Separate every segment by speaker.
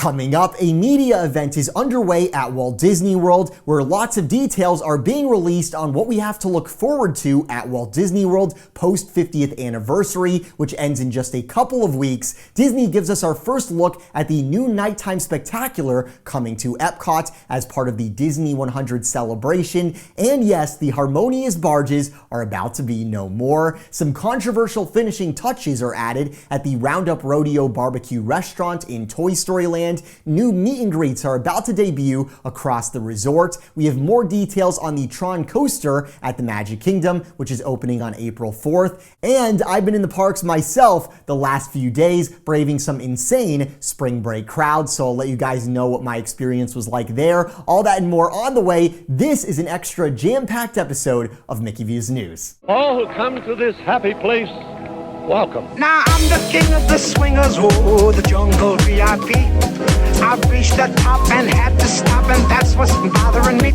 Speaker 1: Coming up, a media event is underway at Walt Disney World where lots of details are being released on what we have to look forward to at Walt Disney World post 50th anniversary, which ends in just a couple of weeks. Disney gives us our first look at the new nighttime spectacular coming to EPCOT as part of the Disney 100 celebration. And yes, the Harmonious barges are about to be no more. Some controversial finishing touches are added at the Roundup Rodeo BBQ restaurant in Toy Story Land. New meet and greets are about to debut across the resort. We have more details on the Tron coaster at the Magic Kingdom, which is opening on April 4th. And I've been in the parks myself the last few days, braving some insane spring break crowds, so I'll let you guys know what my experience was like there. All that and more on the way. This is an extra jam-packed episode of Mickey Views News.
Speaker 2: All who come to this happy place, welcome.
Speaker 3: Now I'm the king of the swingers, oh, the jungle VIP. I've reached the top and had to stop, and that's what's bothering me.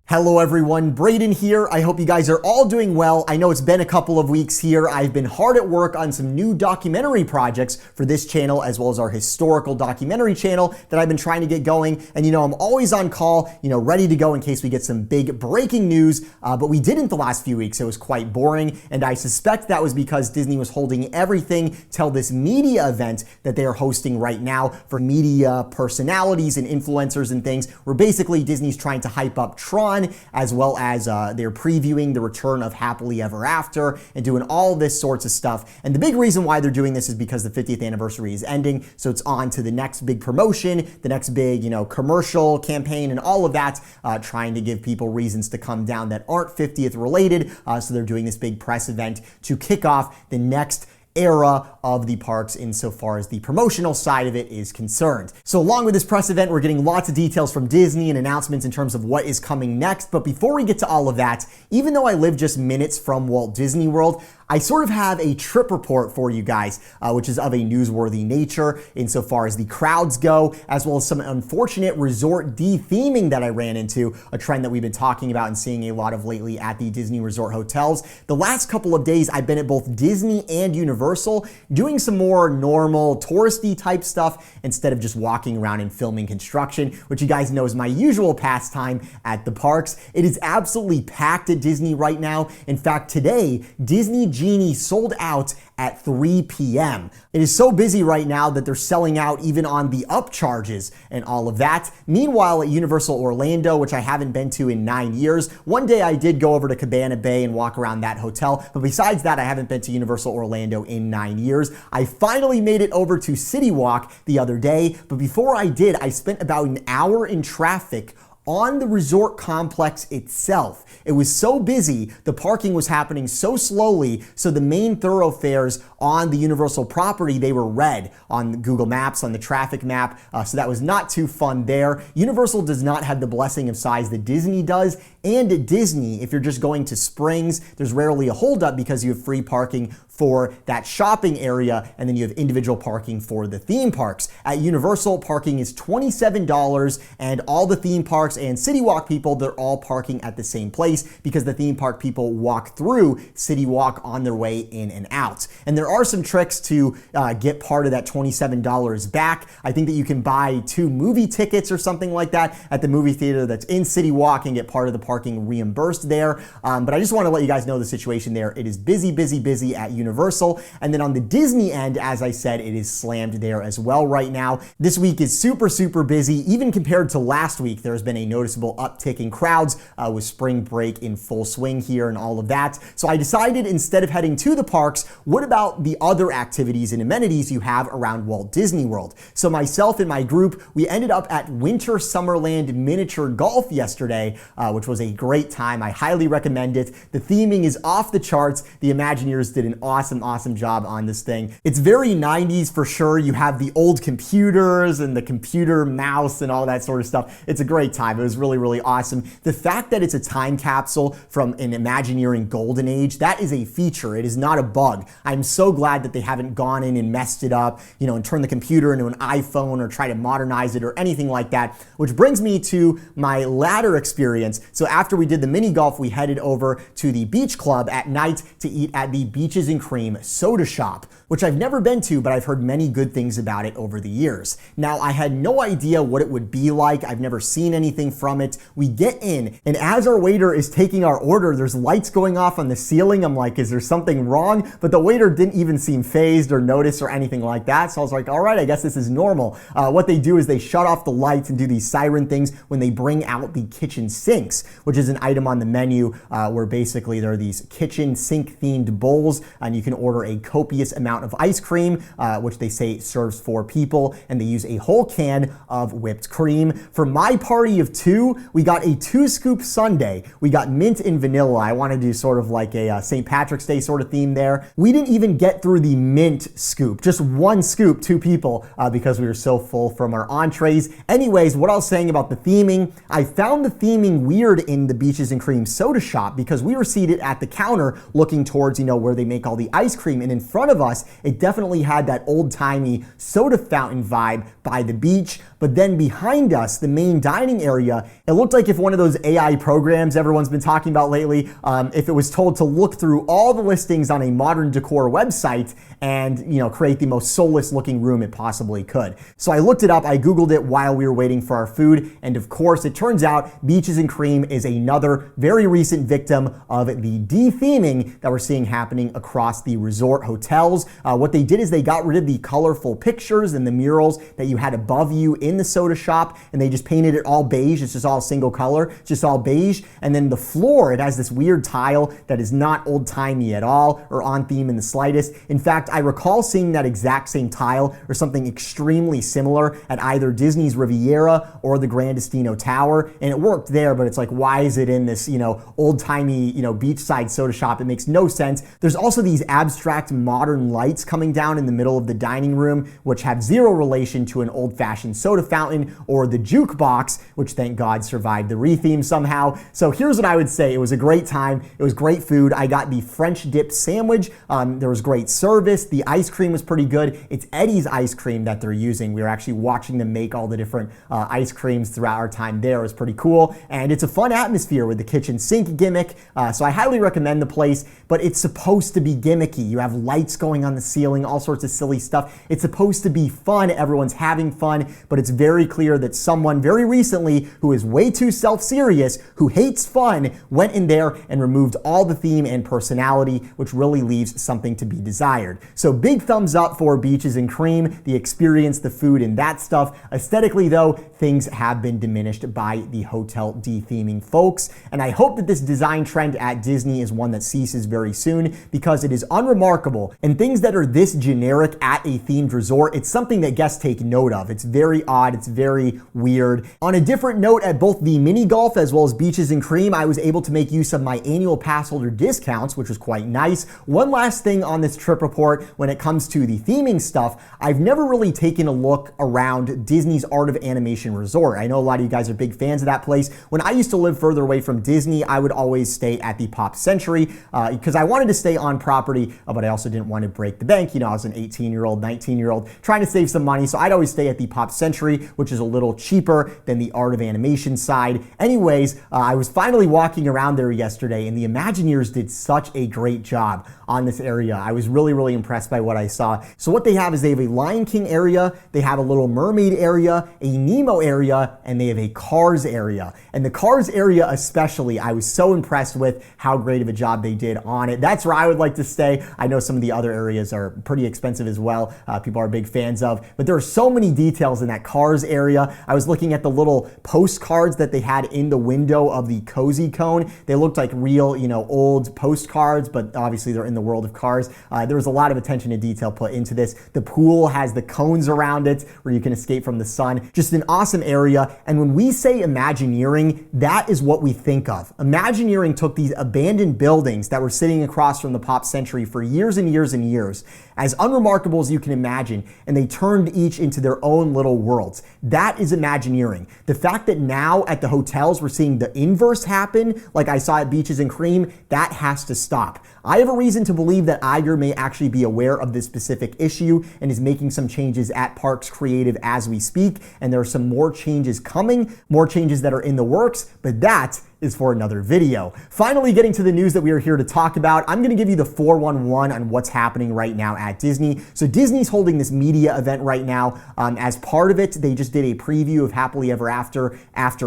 Speaker 1: Hello everyone, Braden here. I hope you guys are all doing well. I know it's been a couple of weeks here. I've been hard at work on some new documentary projects for this channel as well as our historical documentary channel that I've been trying to get going. And I'm always on call, ready to go in case we get some big breaking news. But we didn't the last few weeks. It was quite boring. And I suspect that was because Disney was holding everything till this media event that they are hosting right now for media personalities and influencers and things, where basically Disney's trying to hype up Tron, as well as they're previewing the return of Happily Ever After and doing all this sorts of stuff. And the big reason why they're doing this is because the 50th anniversary is ending, so it's on to the next big promotion, the next big, commercial campaign and all of that, trying to give people reasons to come down that aren't 50th related. So they're doing this big press event to kick off the next era of the parks insofar as the promotional side of it is concerned. So along with this press event, we're getting lots of details from Disney and announcements in terms of what is coming next. But before we get to all of that, even though I live just minutes from Walt Disney World, I sort of have a trip report for you guys, which is of a newsworthy nature insofar as the crowds go, as well as some unfortunate resort de-theming that I ran into, a trend that we've been talking about and seeing a lot of lately at the Disney resort hotels. The last couple of days, I've been at both Disney and Universal doing some more normal touristy type stuff instead of just walking around and filming construction, which you guys know is my usual pastime at the parks. It is absolutely packed at Disney right now. In fact, today, Disney Genie sold out at 3 p.m. It is so busy right now that they're selling out even on the upcharges and all of that. Meanwhile, at Universal Orlando, which I haven't been to in 9 years, one day I did go over to Cabana Bay and walk around that hotel, but besides that, I haven't been to Universal Orlando in 9 years. I finally made it over to City Walk the other day, but before I did, I spent about an hour in traffic on the resort complex itself. It was so busy, the parking was happening so slowly, so the main thoroughfares on the Universal property, they were red on Google Maps, on the traffic map, so that was not too fun there. Universal does not have the blessing of size that Disney does, and at Disney, if you're just going to Springs, there's rarely a holdup because you have free parking for that shopping area, and then you have individual parking for the theme parks. At Universal, parking is $27, and all the theme parks and City Walk people, they're all parking at the same place because the theme park people walk through City Walk on their way in and out. And there are some tricks to get part of that $27 back. I think that you can buy 2 movie tickets or something like that at the movie theater that's in City Walk and get part of the parking reimbursed there. But I just want to let you guys know the situation there. It is busy, busy, busy at Universal. And then on the Disney end, as I said, it is slammed there as well right now. This week is super, super busy. Even compared to last week, there's been a noticeable uptick in crowds with spring break in full swing here and all of that. So I decided instead of heading to the parks, what about the other activities and amenities you have around Walt Disney World? So myself and my group, we ended up at Winter Summerland Miniature Golf yesterday, which was a great time. I highly recommend it. The theming is off the charts. The Imagineers did an awesome job on this thing. It's very 90s for sure. You have the old computers and the computer mouse and all that sort of stuff. It's a great time. It was really, really awesome. The fact that it's a time capsule from an Imagineering golden age, that is a feature. It is not a bug. I'm so glad that they haven't gone in and messed it up, and turned the computer into an iPhone or try to modernize it or anything like that, which brings me to my ladder experience. So after we did the mini golf, we headed over to the beach club at night to eat at the Beaches and Cream soda shop, which I've never been to, but I've heard many good things about it over the years. Now, I had no idea what it would be like. I've never seen anything from it. We get in, and as our waiter is taking our order, there's lights going off on the ceiling. I'm like, is there something wrong? But the waiter didn't even seem fazed or notice or anything like that. So I was like, all right, I guess this is normal. What they do is they shut off the lights and do these siren things when they bring out the kitchen sinks, which is an item on the menu where basically there are these kitchen sink themed bowls, and you can order a copious amount of ice cream, which they say serves 4 people, and they use a whole can of whipped cream. For my party of 2, we got a 2-scoop sundae. We got mint and vanilla. I want to do sort of like a St. Patrick's Day sort of theme there. We didn't even get through the mint scoop, just 1 scoop, 2 people, because we were so full from our entrees. Anyways, what I was saying about the theming, I found the theming weird in the Beaches and Cream soda shop because we were seated at the counter looking towards, where they make all the ice cream, and in front of us, it definitely had that old-timey soda fountain vibe by the beach. But then behind us, the main dining area, it looked like if one of those AI programs everyone's been talking about lately, if it was told to look through all the listings on a modern decor website and, create the most soulless looking room it possibly could. So I looked it up, I Googled it while we were waiting for our food, and of course, it turns out Beaches and Cream is another very recent victim of the de-theming that we're seeing happening across the resort hotels. What they did is they got rid of the colorful pictures and the murals that you had above you in the soda shop, and they just painted it all beige. It's just all single color, it's just all beige. And then the floor, it has this weird tile that is not old-timey at all or on theme in the slightest. In fact, I recall seeing that exact same tile or something extremely similar at either Disney's Riviera or the Grand Destino Tower, and it worked there, but it's like, why is it in this, old-timey, beachside soda shop? It makes no sense. There's also these abstract modern lights coming down in the middle of the dining room, which have zero relation to an old-fashioned soda fountain or the jukebox, which thank God survived the retheme somehow. So here's what I would say. It was a great time. It was great food. I got the French dip sandwich. There was great service. The ice cream was pretty good. It's Eddie's ice cream that they're using. We were actually watching them make all the different ice creams throughout our time there. It was pretty cool. And it's a fun atmosphere with the kitchen sink gimmick. So I highly recommend the place, but it's supposed to be gimmicky. You have lights going on the ceiling, all sorts of silly stuff. It's supposed to be fun. Everyone's having fun, but it's very clear that someone very recently who is way too self-serious, who hates fun, went in there and removed all the theme and personality, which really leaves something to be desired. So big thumbs up for Beaches and Cream, the experience, the food, and that stuff. Aesthetically though, things have been diminished by the hotel de-theming folks, and I hope that this design trend at Disney is one that ceases very soon because it is unremarkable, and things that are this generic at a themed resort, it's something that guests take note of. It's very odd, it's very weird. On a different note, at both the mini golf as well as Beaches and Cream, I was able to make use of my annual pass holder discounts, which was quite nice. One last thing on this trip report when it comes to the theming stuff, I've never really taken a look around Disney's Art of Animation Resort. I know a lot of you guys are big fans of that place. When I used to live further away from Disney, I would always stay at the Pop Century because I wanted to stay on property, but I also didn't want to break the bank. I was an 18-year-old, 19-year-old trying to save some money, so I'd always stay at the Pop Century, which is a little cheaper than the Art of Animation side. Anyways, I was finally walking around there yesterday, and the Imagineers did such a great job on this area. I was really, really impressed by what I saw. So what they have is they have a Lion King area, they have a Little Mermaid area, a Nemo area, and they have a Cars area. And the Cars area especially, I was so impressed with how great of a job they did on it. That's where I would like to stay. I know some of the other areas are pretty expensive as well. People are big fans of, but there are so many details in that Cars area. I was looking at the little postcards that they had in the window of the Cozy Cone. They looked like real, old postcards, but obviously they're in the world of Cars. There was a lot of attention to detail put into this. The pool has the cones around it where you can escape from the sun. Just an awesome area. And when we say Imagineering, that is what we think of. Imagineering took these abandoned buildings that were sitting across from the Pop Century for years and years and years, as unremarkable as you can imagine, and they turned each into their own little worlds. That is Imagineering. The fact that now at the hotels we're seeing the inverse happen, like I saw at Beaches and Cream, that has to stop. I have a reason to believe that Iger may actually be aware of this specific issue and is making some changes at Parks Creative as we speak, and there are some more changes coming, more changes that are in the works, but that is for another video. Finally, getting to the news that we are here to talk about, I'm going to give you the 411 on what's happening right now at Disney. So Disney's holding this media event right now. As part of it, they just did a preview of Happily Ever After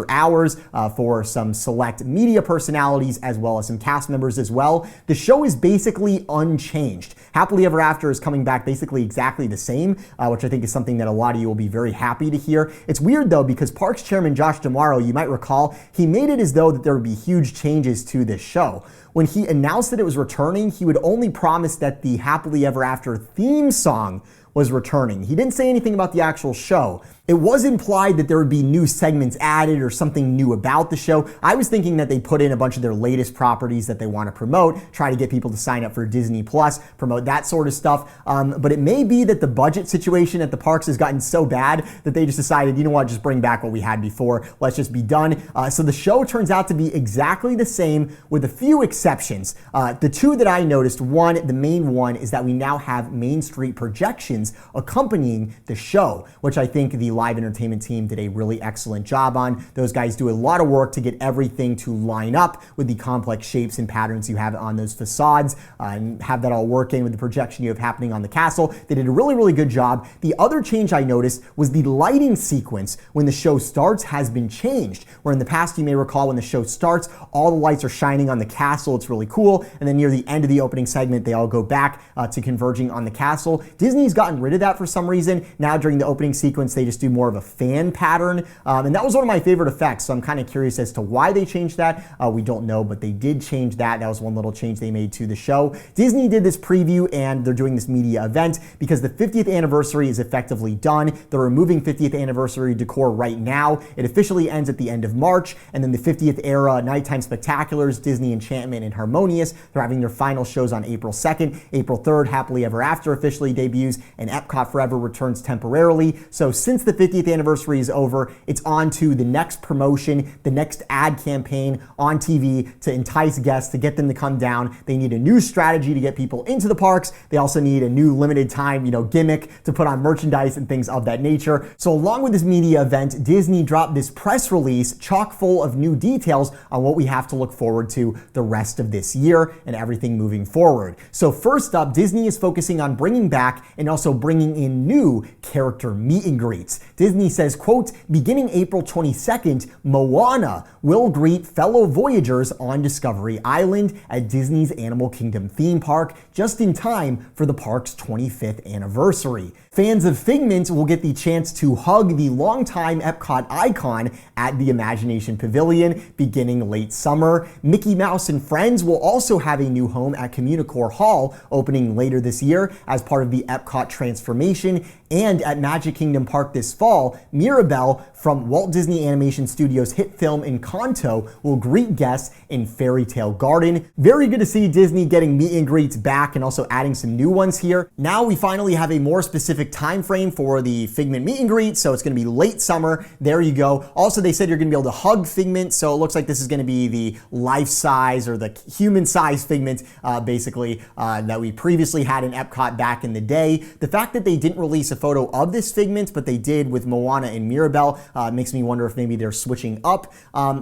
Speaker 1: Hours for some select media personalities as well as some cast members as well. The show is basically unchanged. Happily Ever After is coming back basically exactly the same, which I think is something that a lot of you will be very happy to hear. It's weird though, because Parks Chairman Josh D'Amaro, you might recall, he made it as though that there would be huge changes to this show. When he announced that it was returning, he would only promise that the Happily Ever After theme song was returning. He didn't say anything about the actual show. It was implied that there would be new segments added or something new about the show. I was thinking that they put in a bunch of their latest properties that they want to promote, try to get people to sign up for Disney Plus, promote that sort of stuff. But it may be that the budget situation at the parks has gotten so bad that they just decided, you know what, just bring back what we had before. Let's just be done. So the show turns out to be exactly the same with a few exceptions. The two that I noticed, one, the main one, is that we now have Main Street projections accompanying the show, which I think the live entertainment team did a really excellent job on. Those guys do a lot of work to get everything to line up with the complex shapes and patterns you have on those facades and have that all working with the projection you have happening on the castle. They did a really, really good job. The other change I noticed was the lighting sequence when the show starts has been changed, where in the past you may recall when the show starts, all the lights are shining on the castle. It's really cool. And then near the end of the opening segment, they all go back to converging on the castle. Disney's gotten rid of that for some reason. Now during the opening sequence, they just do more of a fan pattern. And that was one of my favorite effects. So I'm kind of curious as to why they changed that. We don't know, but they did change that. That was one little change they made to the show. Disney did this preview and they're doing this media event because the 50th anniversary is effectively done. They're removing 50th anniversary decor right now. It officially ends at the end of March. And then the 50th era nighttime spectaculars, Disney Enchantment and Harmonious, they're having their final shows on April 2nd. April 3rd, Happily Ever After officially debuts and Epcot Forever returns temporarily. So since the 50th anniversary is over, it's on to the next promotion, the next ad campaign on TV to entice guests, to get them to come down. They need a new strategy to get people into the parks. They also need a new limited time, gimmick to put on merchandise and things of that nature. So along with this media event, Disney dropped this press release chock full of new details on what we have to look forward to the rest of this year and everything moving forward. So first up, Disney is focusing on bringing back and also bringing in new character meet and greets. Disney says, quote, beginning April 22nd, Moana will greet fellow Voyagers on Discovery Island at Disney's Animal Kingdom theme park, just in time for the park's 25th anniversary. Fans of Figment will get the chance to hug the longtime Epcot icon at the Imagination Pavilion beginning late summer. Mickey Mouse and Friends will also have a new home at Communicore Hall opening later this year as part of the Epcot transformation. And at Magic Kingdom Park this fall, Mirabelle from Walt Disney Animation Studios' hit film Encanto will greet guests in Fairy Tale Garden. Very good to see Disney getting meet and greets back and also adding some new ones here. Now we finally have a more specific time frame for the Figment meet and greet, so it's going to be late summer. There you go. Also, they said you're going to be able to hug Figment, so it looks like this is going to be the life-size or the human-size Figment, basically, that we previously had in Epcot back in the day. The fact that they didn't release a photo of this Figment, but they did with Moana and Mirabelle, makes me wonder if maybe they're switching up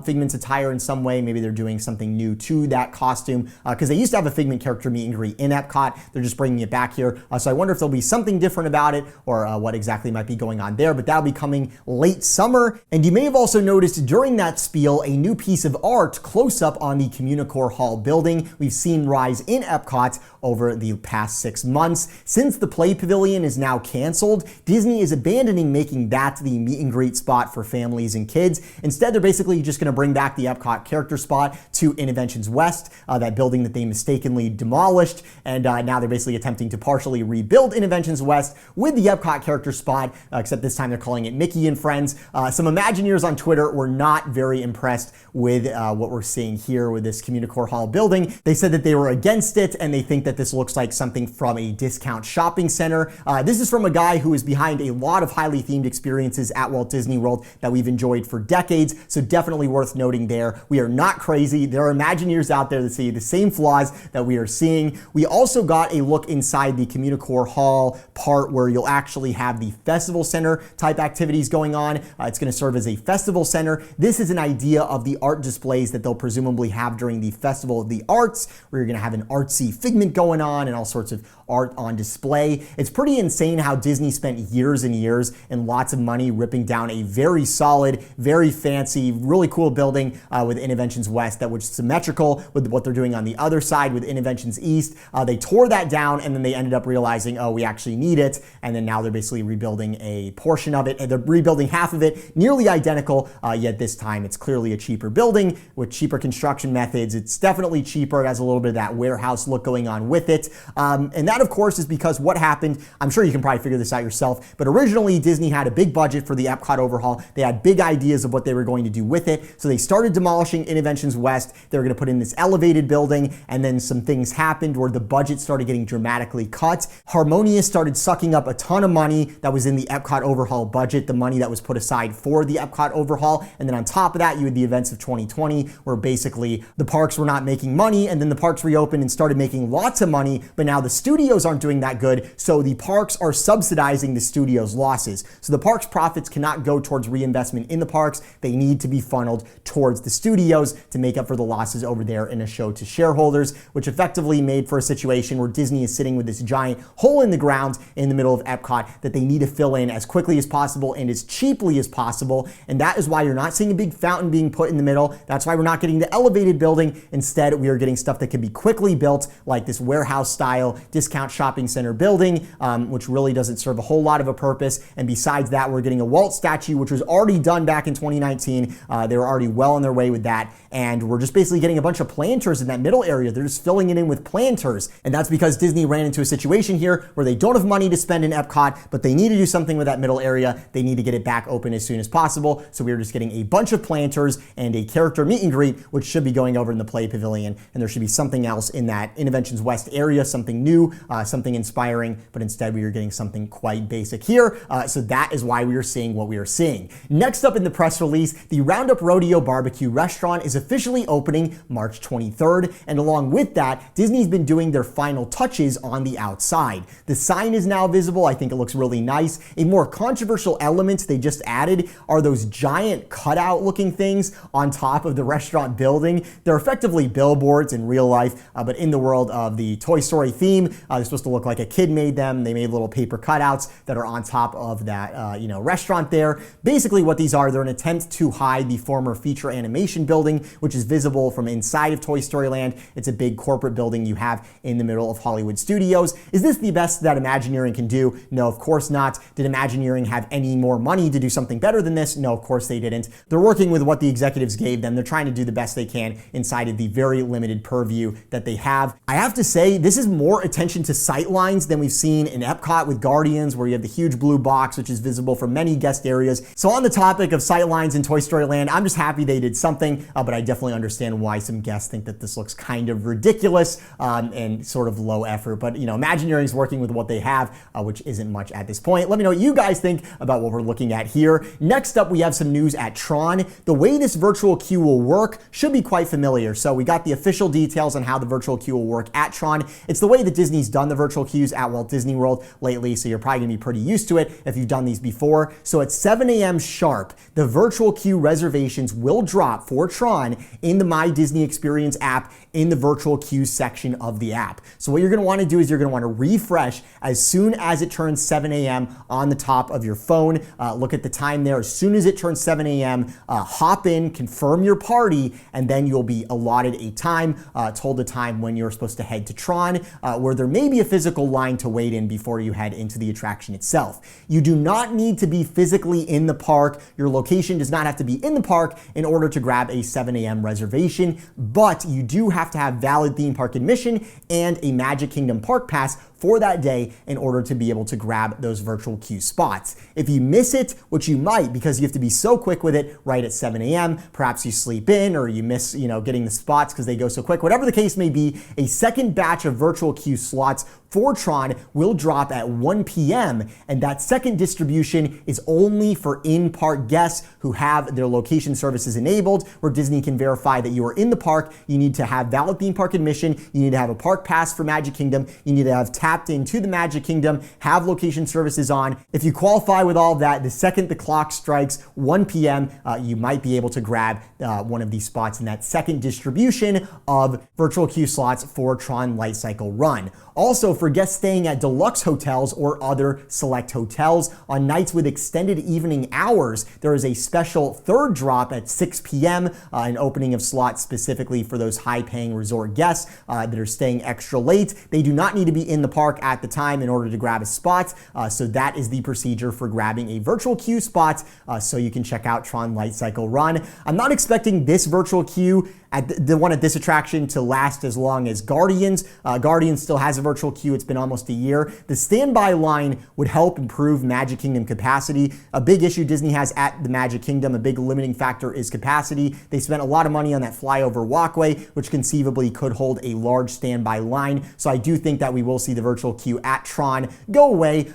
Speaker 1: Figment's attire in some way. Maybe they're doing something new to that costume, because they used to have a Figment character meet and greet in Epcot. They're just bringing it back here. So I wonder if there'll be something different about it or what exactly might be going on there, but that'll be coming late summer. And you may have also noticed during that spiel a new piece of art close up on the Communicore Hall building. We've seen rise in Epcot over the past 6 months. Since the Play Pavilion is now canceled, Disney is abandoning making that the meet and greet spot for families and kids. Instead, they're basically just going to bring back the Epcot character spot to Innoventions West, that building that they mistakenly demolished. And now they're basically attempting to partially rebuild Innoventions West with the Epcot character spot, except this time they're calling it Mickey and Friends. Some Imagineers on Twitter were not very impressed with what we're seeing here with this Communicore Hall building. They said that they were against it and they think that this looks like something from a discount shopping center. This is from a guy guy who is behind a lot of highly themed experiences at Walt Disney World that we've enjoyed for decades, so definitely worth noting there. We are not crazy. There are Imagineers out there that see the same flaws that we are seeing. We also got a look inside the Communicore Hall part where you'll actually have the festival center type activities going on. It's going to serve as a festival center. This is an idea of the art displays that they'll presumably have during the Festival of the Arts, where you're going to have an artsy figment going on and all sorts of art on display. It's pretty insane how Disney spent years and years and lots of money ripping down a very solid, very fancy, really cool building with Innoventions West that was symmetrical with what they're doing on the other side with Innoventions East. They tore that down and then they ended up realizing, oh, we actually need it. And then now they're basically rebuilding a portion of it, and they're rebuilding half of it, nearly identical, yet this time it's clearly a cheaper building with cheaper construction methods. It's definitely cheaper. It has a little bit of that warehouse look going on with it. And that, of course, is because what happened, I'm sure you can probably figure this out yourself, but originally Disney had a big budget for the EPCOT overhaul. They had big ideas of what they were going to do with it. So they started demolishing Innoventions West. They were going to put in this elevated building, and then some things happened where the budget started getting dramatically cut. Harmonious started sucking up a ton of money that was in the EPCOT overhaul budget, the money that was put aside for the EPCOT overhaul. And then on top of that, you had the events of 2020, where basically the parks were not making money, and then the parks reopened and started making lots of money, but now the studios aren't doing that good, so the parks are subsidizing the studios' losses. So the parks' profits cannot go towards reinvestment in the parks. They need to be funneled towards the studios to make up for the losses over there in a show to shareholders, which effectively made for a situation where Disney is sitting with this giant hole in the ground in the middle of EPCOT that they need to fill in as quickly as possible and as cheaply as possible. And that is why you're not seeing a big fountain being put in the middle. That's why we're not getting the elevated building. Instead, we are getting stuff that can be quickly built, like this warehouse style discount shopping center building, which really doesn't serve a whole lot of a purpose. And besides that, we're getting a Walt statue, which was already done back in 2019. They were already well on their way with that. And we're just basically getting a bunch of planters in that middle area. They're just filling it in with planters. And that's because Disney ran into a situation here where they don't have money to spend in EPCOT, but they need to do something with that middle area. They need to get it back open as soon as possible. So we're just getting a bunch of planters and a character meet and greet, which should be going over in the Play Pavilion. And there should be something else in that Innoventions West area, something new, something inspiring, but instead we are getting something quite basic here. So that is why we are seeing what we are seeing. Next up in the press release, the Roundup Rodeo BBQ restaurant is officially opening March 23rd. And along with that, Disney's been doing their final touches on the outside. The sign is now visible. I think it looks really nice. A more controversial element they just added are those giant cutout looking things on top of the restaurant building. They're effectively billboards in real life, but in the world of the Toy Story theme, they're supposed to look like a kid made them. They made little paper cutouts that are on top of that restaurant there. Basically what these are, they're an attempt to hide the former feature animation building, which is visible from inside of Toy Story Land. It's a big corporate building you have in the middle of Hollywood Studios. Is this the best that Imagineering can do? No, of course not. Did Imagineering have any more money to do something better than this? No, of course they didn't. They're working with what the executives gave them. They're trying to do the best they can inside of the very limited purview that they have. I have to say, this is more attention to sight lines than we've seen in EPCOT with Guardians, where you have the huge blue box, which is visible from many guest areas. So on the topic of sight lines in Toy Story Land, I'm just happy they did something, but I definitely understand why some guests think that this looks kind of ridiculous and sort of low effort. But Imagineering is working with what they have, which isn't much at this point. Let me know what you guys think about what we're looking at here. Next up, we have some news at Tron. The way this virtual queue will work should be quite familiar. So we got the official details on how the virtual queue will work at Tron. It's the way that Disney's done the virtual queues at Walt Disney World lately, so you're probably gonna be pretty used to it if you've done these before. So at 7 a.m. sharp, the virtual queue reservations will drop for Tron in the My Disney Experience app in the virtual queue section of the app. So what you're gonna wanna do is you're gonna wanna refresh as soon as it turns 7 a.m. on the top of your phone. Look at the time there. As soon as it turns 7 a.m., hop in, confirm your party, and then you'll be allotted a time, told the time when you're supposed to head to Tron, where there may be a physical line to wait in before you head into the attraction itself. You do not need to be physically in the park. Your location does not have to be in the park in order to grab a 7 a.m. reservation, but you do have to have valid theme park admission and a Magic Kingdom Park Pass for that day in order to be able to grab those virtual queue spots. If you miss it, which you might because you have to be so quick with it right at 7 a.m., perhaps you sleep in or you miss, getting the spots because they go so quick, whatever the case may be, a second batch of virtual queue slots for Tron will drop at 1 p.m. and that second distribution is only for in-park guests who have their location services enabled, where Disney can verify that you are in the park. You need to have valid theme park admission, you need to have a park pass for Magic Kingdom, you need to have tapped into the Magic Kingdom, have location services on. If you qualify with all of that, the second the clock strikes 1 p.m., you might be able to grab one of these spots in that second distribution of virtual queue slots for Tron Light Cycle Run. Also, for guests staying at deluxe hotels or other select hotels, on nights with extended evening hours, there is a special third drop at 6 p.m., an opening of slots specifically for those high-paying resort guests that are staying extra late. They do not need to be in the park at the time in order to grab a spot, so that is the procedure for grabbing a virtual queue spot, so you can check out Tron Light Cycle Run. I'm not expecting this virtual queue at the one at this attraction to last as long as Guardians. Guardians still has a virtual queue. It's been almost a year. The standby line would help improve Magic Kingdom capacity. A big issue Disney has at the Magic Kingdom, a big limiting factor, is capacity. They spent a lot of money on that flyover walkway, which conceivably could hold a large standby line. So I do think that we will see the virtual queue at Tron go away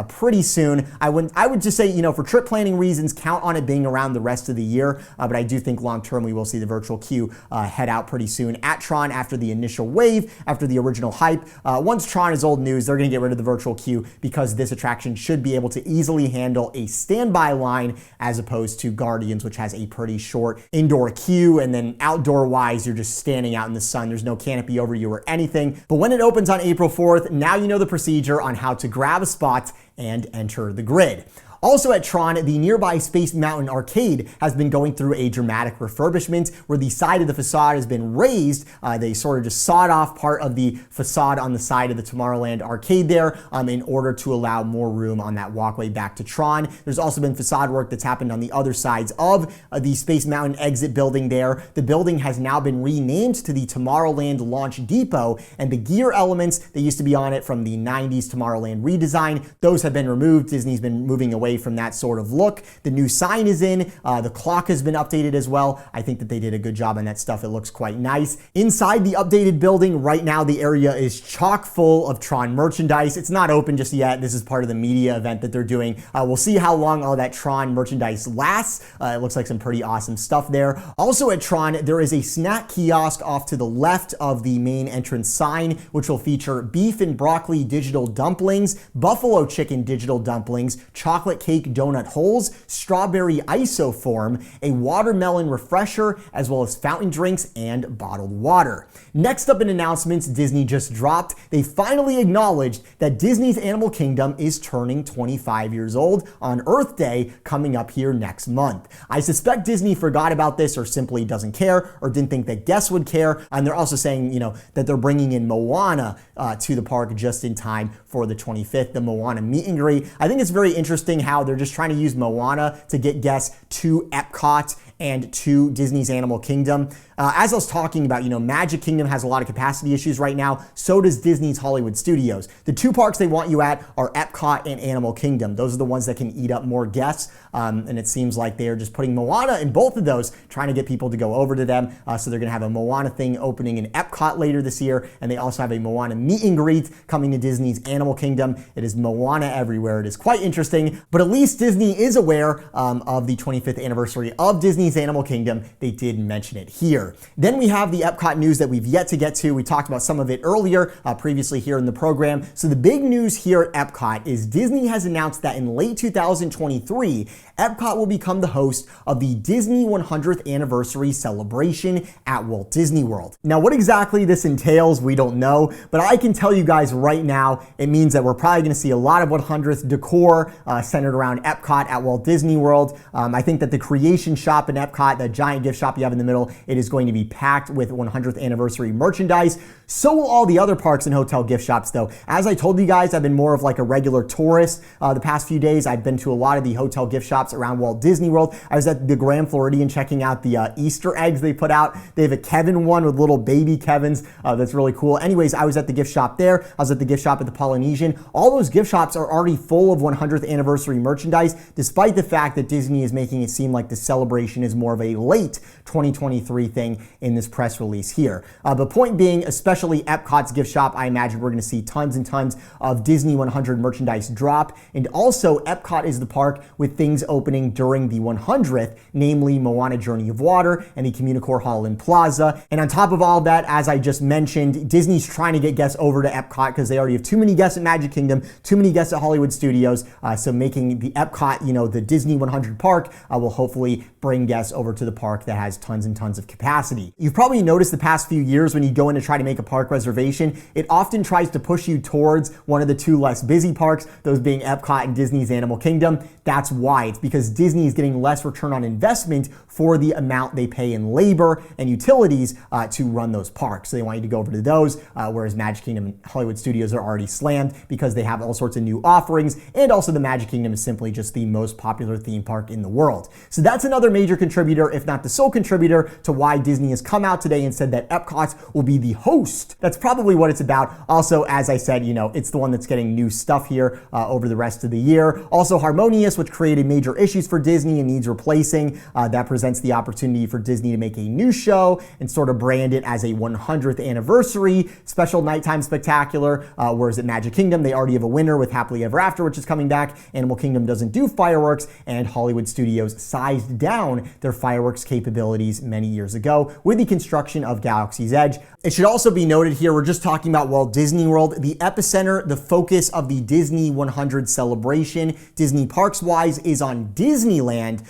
Speaker 1: pretty soon. I would just say, for trip planning reasons, count on it being around the rest of the year. But I do think long term we will see the virtual queue head out pretty soon at Tron after the initial wave, after the original hype. Once Tron is old news, they're going to get rid of the virtual queue because this attraction should be able to easily handle a standby line as opposed to Guardians, which has a pretty short indoor queue, and then outdoor wise, you're just standing out in the sun. There's no canopy over you or anything. But when it opens on April 4th, now you know the procedure on how to grab a spot and enter the grid. Also at Tron, the nearby Space Mountain Arcade has been going through a dramatic refurbishment where the side of the facade has been raised. They sort of just sawed off part of the facade on the side of the Tomorrowland Arcade there in order to allow more room on that walkway back to Tron. There's also been facade work that's happened on the other sides of the Space Mountain exit building there. The building has now been renamed to the Tomorrowland Launch Depot, and the gear elements that used to be on it from the 90s Tomorrowland redesign, those have been removed. Disney's been moving away from that sort of look. The new sign is in. The clock has been updated as well. I think that they did a good job on that stuff. It looks quite nice. Inside the updated building right now, the area is chock full of Tron merchandise. It's not open just yet. This is part of the media event that they're doing. We'll see how long all that Tron merchandise lasts. It looks like some pretty awesome stuff there. Also at Tron, there is a snack kiosk off to the left of the main entrance sign, which will feature beef and broccoli digital dumplings, buffalo chicken digital dumplings, chocolate cake donut holes, strawberry isoform, a watermelon refresher, as well as fountain drinks and bottled water. Next up in announcements Disney just dropped, they finally acknowledged that Disney's Animal Kingdom is turning 25 years old on Earth Day coming up here next month. I suspect Disney forgot about this or simply doesn't care or didn't think that guests would care. And they're also saying, that they're bringing in Moana to the park just in time for the 25th, the Moana meet and greet. I think it's very interesting how they're just trying to use Moana to get guests to EPCOT and to Disney's Animal Kingdom. As I was talking about, Magic Kingdom has a lot of capacity issues right now. So does Disney's Hollywood Studios. The two parks they want you at are EPCOT and Animal Kingdom. Those are the ones that can eat up more guests. And it seems like they are just putting Moana in both of those, trying to get people to go over to them. So they're going to have a Moana thing opening in EPCOT later this year. And they also have a Moana meet and greet coming to Disney's Animal Kingdom. It is Moana everywhere. It is quite interesting. But at least Disney is aware of the 25th anniversary of Disney's Animal Kingdom. They did mention it here. Then we have the EPCOT news that we've yet to get to. We talked about some of it earlier, previously here in the program. So the big news here at EPCOT is Disney has announced that in late 2023, EPCOT will become the host of the Disney 100th anniversary celebration at Walt Disney World. Now, what exactly this entails, we don't know, but I can tell you guys right now, it means that we're probably going to see a lot of 100th decor centered around EPCOT at Walt Disney World. I think that the creation shop and Epcot, the giant gift shop you have in the middle, it is going to be packed with 100th anniversary merchandise. So will all the other parks and hotel gift shops though. As I told you guys, I've been more of like a regular tourist the past few days. I've been to a lot of the hotel gift shops around Walt Disney World. I was at the Grand Floridian checking out the Easter eggs they put out. They have a Kevin one with little baby Kevins. That's really cool. Anyways, I was at the gift shop there. I was at the gift shop at the Polynesian. All those gift shops are already full of 100th anniversary merchandise, despite the fact that Disney is making it seem like the celebration is more of a late 2023 thing in this press release here. But point being, especially Epcot's gift shop, I imagine we're going to see tons and tons of Disney 100 merchandise drop. And also, Epcot is the park with things opening during the 100th, namely Moana Journey of Water and the Communicore Hall and Plaza. And on top of all of that, as I just mentioned, Disney's trying to get guests over to Epcot because they already have too many guests at Magic Kingdom, too many guests at Hollywood Studios. So making the Epcot, the Disney 100 park will hopefully bring guests over to the park that has tons and tons of capacity. You've probably noticed the past few years when you go in to try to make a park reservation, it often tries to push you towards one of the two less busy parks, those being Epcot and Disney's Animal Kingdom. That's why. It's because Disney is getting less return on investment for the amount they pay in labor and utilities to run those parks. So they want you to go over to those, whereas Magic Kingdom and Hollywood Studios are already slammed because they have all sorts of new offerings, and also the Magic Kingdom is simply just the most popular theme park in the world. So that's another major contributor, if not the sole contributor, to why Disney has come out today and said that Epcot will be the host. That's probably what it's about. Also, as I said, it's the one that's getting new stuff here over the rest of the year. Also, Harmonious, which created major issues for Disney and needs replacing, that presents the opportunity for Disney to make a new show and sort of brand it as a 100th anniversary special nighttime spectacular, whereas at Magic Kingdom, they already have a winner with Happily Ever After, which is coming back. Animal Kingdom doesn't do fireworks, and Hollywood Studios sized down their fireworks capabilities many years ago with the construction of Galaxy's Edge. It should also be noted here, we're just talking about Walt Disney World, the epicenter, the focus of the Disney 100 celebration, Disney Parks wise, is on Disneyland.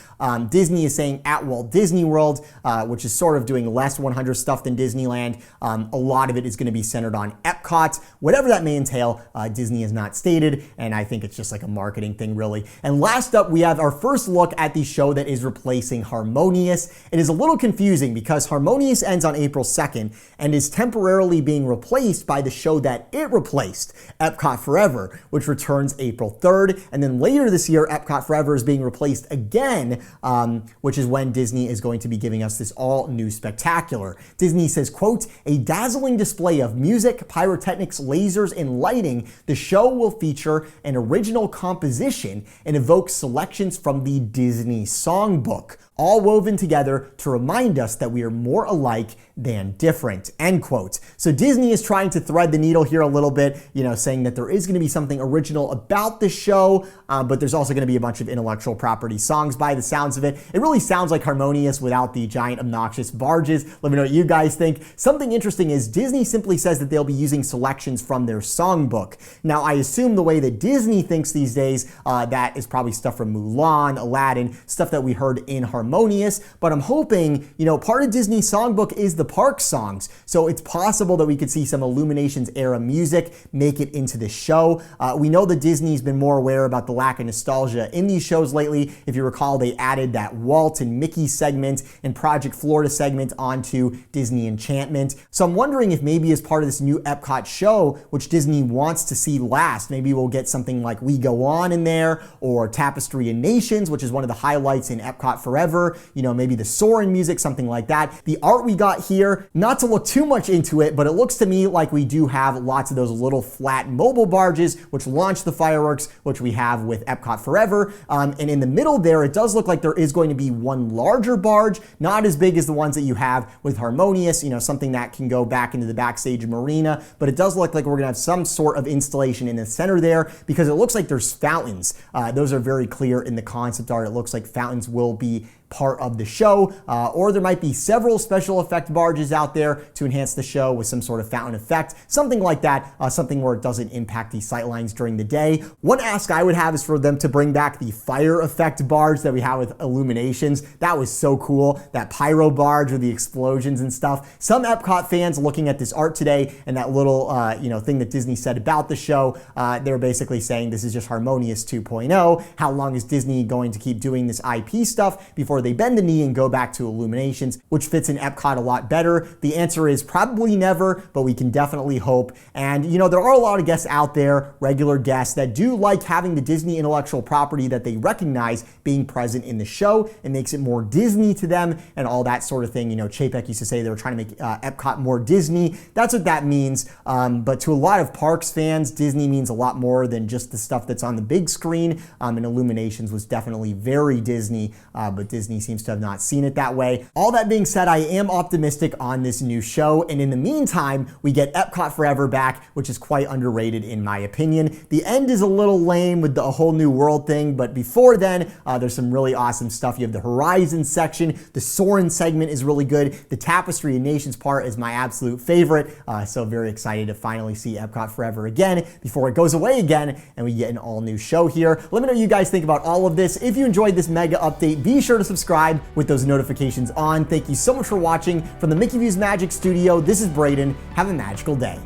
Speaker 1: Disney is saying at Walt Disney World, which is sort of doing less 100 stuff than Disneyland. A lot of it is going to be centered on Epcot. Whatever that may entail, Disney has not stated, and I think it's just like a marketing thing, really. And last up, we have our first look at the show that is replacing Harmonious. It is a little confusing because Harmonious ends on April 2nd and is temporarily being replaced by the show that it replaced, Epcot Forever, which returns April 3rd. And then later this year, Epcot Forever is being replaced again, which is when Disney is going to be giving us this all-new spectacular. Disney says, quote, "A dazzling display of music, pyrotechnics, lasers, and lighting, the show will feature an original composition and evoke selections from the Disney songbook, all woven together to remind us that we are more alike than different," end quote. So Disney is trying to thread the needle here a little bit, saying that there is going to be something original about the show, but there's also going to be a bunch of intellectual property songs by the sounds of it. It really sounds like Harmonious without the giant obnoxious barges. Let me know what you guys think. Something interesting is Disney simply says that they'll be using selections from their songbook. Now, I assume the way that Disney thinks these days, that is probably stuff from Mulan, Aladdin, stuff that we heard in Harmonious, but I'm hoping, part of Disney's songbook is the park songs. So it's possible that we could see some Illuminations era music make it into the show. We know that Disney's been more aware about the lack of nostalgia in these shows lately. If you recall, they added that Walt and Mickey segment and Project Florida segment onto Disney Enchantment. So I'm wondering if maybe as part of this new Epcot show, which Disney wants to see last, maybe we'll get something like We Go On in there, or Tapestry and Nations, which is one of the highlights in Epcot Forever, maybe the Soarin' music, something like that. The art we got here, not to look too much into it, but it looks to me like we do have lots of those little flat mobile barges, which launch the fireworks, which we have with Epcot Forever. And in the middle there, it does look like there is going to be one larger barge, not as big as the ones that you have with Harmonious, something that can go back into the backstage marina, but it does look like we're gonna have some sort of installation in the center there because it looks like there's fountains. Those are very clear in the concept art. It looks like fountains will be part of the show, or there might be several special effect barges out there to enhance the show with some sort of fountain effect, something like that, something where it doesn't impact the sightlines during the day. One ask I would have is for them to bring back the fire effect barge that we have with Illuminations. That was so cool, that pyro barge with the explosions and stuff. Some Epcot fans looking at this art today and that little thing that Disney said about the show, they're basically saying this is just Harmonious 2.0. How long is Disney going to keep doing this IP stuff before before they bend the knee and go back to Illuminations, which fits in Epcot a lot better? The answer is probably never, but we can definitely hope. And you know, there are a lot of guests out there, regular guests, that do like having the Disney intellectual property that they recognize being present in the show. It makes it more Disney to them and all that sort of thing. You know, Chapek used to say they were trying to make Epcot more Disney. That's what that means. But to a lot of parks fans, Disney means a lot more than just the stuff that's on the big screen. And Illuminations was definitely very Disney, but Disney seems to have not seen it that way. All that being said, I am optimistic on this new show. And in the meantime, we get Epcot Forever back, which is quite underrated in my opinion. The end is a little lame with the whole new world thing, but before then, there's some really awesome stuff. You have the Horizon section, the Soarin' segment is really good. The Tapestry and Nations part is my absolute favorite. So very excited to finally see Epcot Forever again before it goes away again and we get an all new show here. Let me know what you guys think about all of this. If you enjoyed this mega update, be sure to subscribe with those notifications on. Thank you so much for watching. From the Mickey Views Magic Studio, this is Braden. Have a magical day.